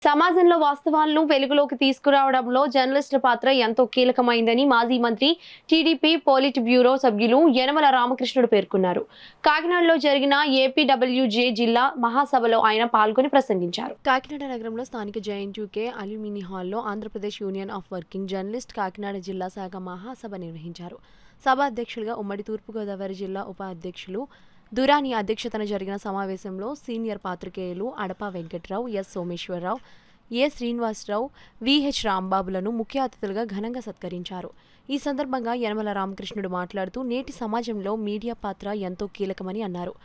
సమాజంలో వాస్తవాలను వెలుగులోకి తీసుకురావడంలో జర్నలిస్టుల పాత్ర ఎంతో కీలకమైందని మాజీ మంత్రి టీడీపీ పోలిట్ బ్యూరో సభ్యులు యనమల రామకృష్ణుడు పేర్కొన్నారు. కాకినాడలో జరిగిన ఏపీడబ్ల్యూజే జిల్లా మహాసభలో ఆయన పాల్గొని ప్రసంగించారు. కాకినాడ నగరంలో స్థానిక జేఎన్యూకే అల్యూమిని హాల్లో Andhra Pradesh union of working journalist Kakinada జిల్లా శాఖ మహాసభ నిర్వహించారు. సభ అధ్యక్షులుగా ఉమ్మడి తూర్పుగోదావరి జిల్లా ఉపాధ్యక్షులు దురాని అధ్యక్షతన జరిగిన సమావేశంలో సీనియర్ పాత్రికేయులు అడప వెంకట్రావు, ఎస్ సోమేశ్వరరావు, ఏ శ్రీనివాసరావు, విహెచ్ రాంబాబులను ముఖ్య అతిథులుగా ఘనంగా సత్కరించారు. ఈ సందర్భంగా యనమల రామకృష్ణుడు మాట్లాడుతూ నేటి సమాజంలో మీడియా పాత్ర ఎంతో కీలకమని అన్నారు.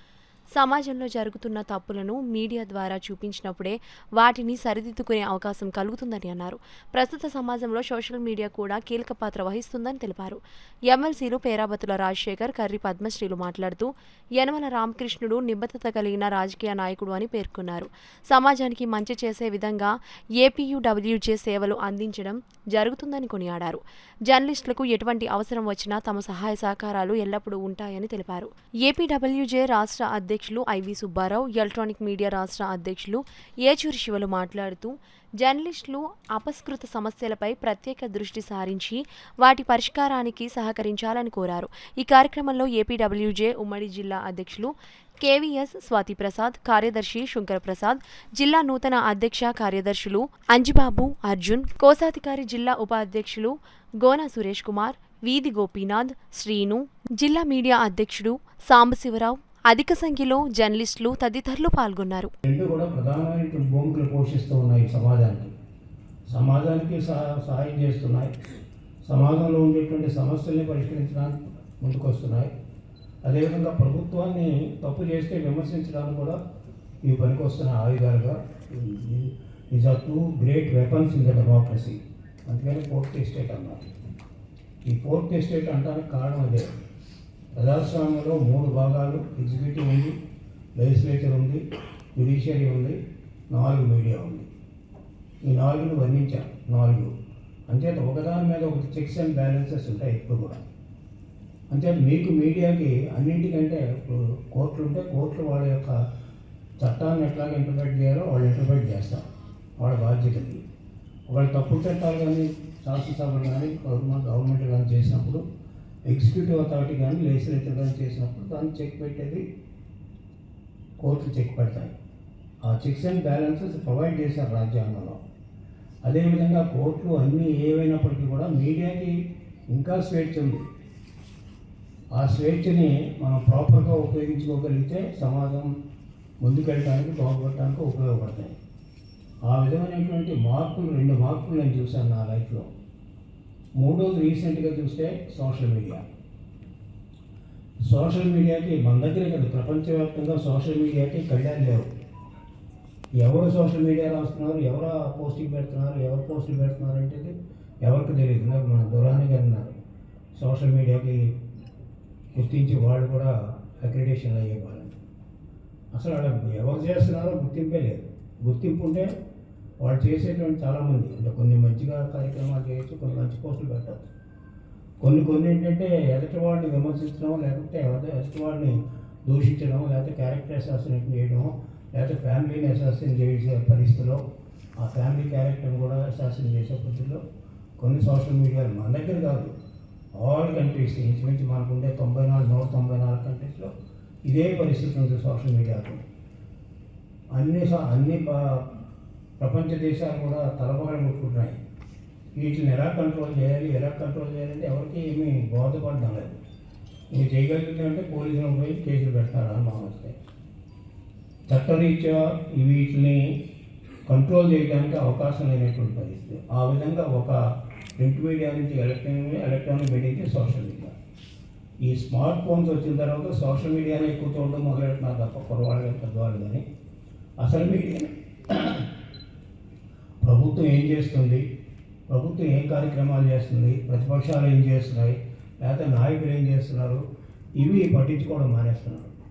సమాజంలో జరుగుతున్న తప్పులను మీడియా ద్వారా చూపించినప్పుడే వాటిని సరిదిద్దుకునే అవకాశం కలుగుతుందని అన్నారు. ప్రస్తుత సమాజంలో సోషల్ మీడియా కూడా కీలక పాత్ర వహిస్తుందని తెలిపారు. ఎమ్మెల్సీలు పేరాబతుల రాజశేఖర్, కర్రి పద్మశ్రీలు మాట్లాడుతూ యనమల రామకృష్ణుడు నిబద్ధత కలిగిన రాజకీయ నాయకుడు అని పేర్కొన్నారు. సమాజానికి మంచి చేసే విధంగా ఏపీయూడబ్ల్యూజే సేవలు అందించడం జరుగుతుందని కొనియాడారు. జర్నలిస్టులకు ఎటువంటి అవసరం వచ్చినా తమ సహాయ సహకారాలు ఎల్లప్పుడూ ఉంటాయని తెలిపారు. ఏపీడబ్ల్యూజే రాష్ట్ర అధ్యక్షులు ఐవి సుబ్బారావు, ఎలక్ట్రానిక్ మీడియా రాష్ట్ర అధ్యక్షులు ఏచూరి శివలు మాట్లాడుతూ జర్నలిస్టులు అపస్కృత సమస్యలపై ప్రత్యేక దృష్టి సారించి వాటి పరిష్కారానికి సహకరించాలని కోరారు. ఈ కార్యక్రమంలో ఏపీడబ్ల్యూజే ఉమ్మడి జిల్లా అధ్యక్షులు కేవీఎస్ స్వాతిప్రసాద్, కార్యదర్శి శంకరప్రసాద్, జిల్లా నూతన అధ్యక్ష కార్యదర్శులు అంజిబాబు, అర్జున్, కోశాధికారి జిల్లా ఉపాధ్యక్షులు గోన సురేష్ కుమార్, వీధి గోపీనాథ్, శ్రీను, జిల్లా మీడియా అధ్యక్షుడు సాంబశివరావు, అధిక సంఖ్యలో జర్నలిస్టులు తదితరులు పాల్గొన్నారు. రెండు కూడా ప్రధానమైన భూమికలు పోషిస్తూ ఉన్నాయి. సమాజానికి సహాయం చేస్తున్నాయి. సమాజంలో ఉండేటువంటి సమస్యల్ని పరిష్కరించడానికి ముందుకొస్తున్నాయి. అదేవిధంగా ప్రభుత్వాన్ని తప్పు చేస్తే విమర్శించడానికి కూడా ఇవి పనికొస్తున్న ఆయుధాలుగా is are two great weapons in the democracy. అందుకని ఫోర్త్ ఎస్టేట్ అన్నారు. ఈ ఫోర్త్ ఎస్టేట్ అంటానికి కారణం అదే. ప్రజాస్వామ్యంలో 3 భాగాలు: ఎగ్జిక్యూటివ్ ఉంది, లెజిస్లేచర్ ఉంది, జ్యుడిషియరీ ఉంది, 4 మీడియా ఉంది. ఈ 4ను వర్ణించారు. 4 అంచేత ఒకదాని మీద ఒకటి చెక్స్ అండ్ బ్యాలెన్సెస్ ఉంటాయి ఎప్పుడు కూడా. అంచేత మీకు మీడియాకి అన్నింటికంటే ఇప్పుడు కోర్టులు ఉంటే కోర్టులు వాళ్ళ యొక్క చట్టాన్ని ఎట్లాగ ఇంటర్ప్రెట్ చేయాలో వాళ్ళు ఇంటర్ప్రెట్ చేస్తారు. వాళ్ళ బాధ్యతకి వాళ్ళు తప్పుడు చట్టాలు కానీ శాసనసభలు కానీ గవర్నమెంట్ కానీ చేసినప్పుడు, ఎగ్జిక్యూటివ్ అథారిటీ కానీ లెజిస్లేచర్ కానీ చేసినప్పుడు దాన్ని చెక్ పెట్టేది కోర్టులు చెక్ పెడతాయి. ఆ చెక్స్ అండ్ బ్యాలెన్సెస్ ప్రొవైడ్ చేశారు రాజ్యాంగంలో. అదేవిధంగా కోర్టులు అన్నీ ఏవైనప్పటికీ కూడా మీడియాకి ఇంకా స్వేచ్ఛ ఉంది. ఆ స్వేచ్ఛని మనం ప్రాపర్గా ఉపయోగించుకోగలిగితే సమాజం ముందుకెళ్ళడానికి, బాగుపడటానికి ఉపయోగపడతాయి. ఆ విధమైనటువంటి మార్పులు 2 మార్పులు నేను చూశాను నా లైఫ్లో. మూడోది రీసెంట్గా చూస్తే సోషల్ మీడియాకి మన దగ్గరే కదా, ప్రపంచవ్యాప్తంగా సోషల్ మీడియాకి కళ్యాణ్ లేవు. ఎవరు సోషల్ మీడియా రాస్తున్నారు, ఎవరు పోస్టింగ్ పెడుతున్నారు, ఎవరు పోస్టులు పెడుతున్నారు అంటే ఎవరికి తెలియదు. నాకు మన దురాని గారు ఉన్నారు, సోషల్ మీడియాకి గుర్తించి వాళ్ళు కూడా అక్రిడేషన్ అయ్యేవాళ్ళని. అసలు అలా ఎవరు చేస్తున్నారో గుర్తింపే లేదు. గుర్తింపు ఉంటే వాళ్ళు చేసేటువంటి చాలామంది అంటే కొన్ని మంచిగా కార్యక్రమాలు చేయొచ్చు, కొన్ని మంచి పోస్టులు పెట్టచ్చు. కొన్ని ఏంటంటే ఎదుటి వాడిని విమర్శించడం, లేకపోతే ఎదుటి వాడిని దూషించడం, లేకపోతే క్యారెక్టర్ అసాసినేషన్ చేయడం, లేకపోతే ఫ్యామిలీని అసాసిన్ చేసే పరిస్థితిలో ఆ ఫ్యామిలీ క్యారెక్టర్ని కూడా అసాసిన్ చేసే పరిస్థితిలో కొన్ని సోషల్ మీడియాలు మన దగ్గర కాదు, ఆల్ కంట్రీస్ ఇంచుమించు మనకుండే 194 కంట్రీస్లో ఇదే పరిస్థితి ఉంది. సోషల్ మీడియాకు అన్ని ప్రపంచ దేశాలు కూడా తలబగలు కొట్టుకుంటున్నాయి. వీటిని ఎలా కంట్రోల్ చేయాలి అంటే ఎవరికి ఏమీ బోధపడడం లేదు. మీరు చేయగలిగింది అంటే పోలీసులు పోయి కేసులు పెడతారు అని వస్తాయి. చట్టరీత్యా వీటిని కంట్రోల్ చేయడానికి అవకాశం లేనటువంటి పరిస్థితి. ఆ విధంగా ఒక ప్రింట్ మీడియా నుంచి ఎలక్ట్రానిక్ మీడియా నుంచి సోషల్ మీడియా, ఈ స్మార్ట్ ఫోన్స్ వచ్చిన తర్వాత సోషల్ మీడియానే ఎక్కువ చూడడం మొదలెడుతున్నారు తప్ప పొరవాళ్ళు పెద్దవాళ్ళు కానీ అసలు మీడియా ప్రభుత్వం ఏం చేస్తుంది, ప్రభుత్వం ఏం కార్యక్రమాలు చేస్తుంది, ప్రతిపక్షాలు ఏం చేస్తున్నాయి, లేకపోతే నాయకులు ఏం చేస్తున్నారు, ఇవి పట్టించుకోవడం మానేస్తున్నారు.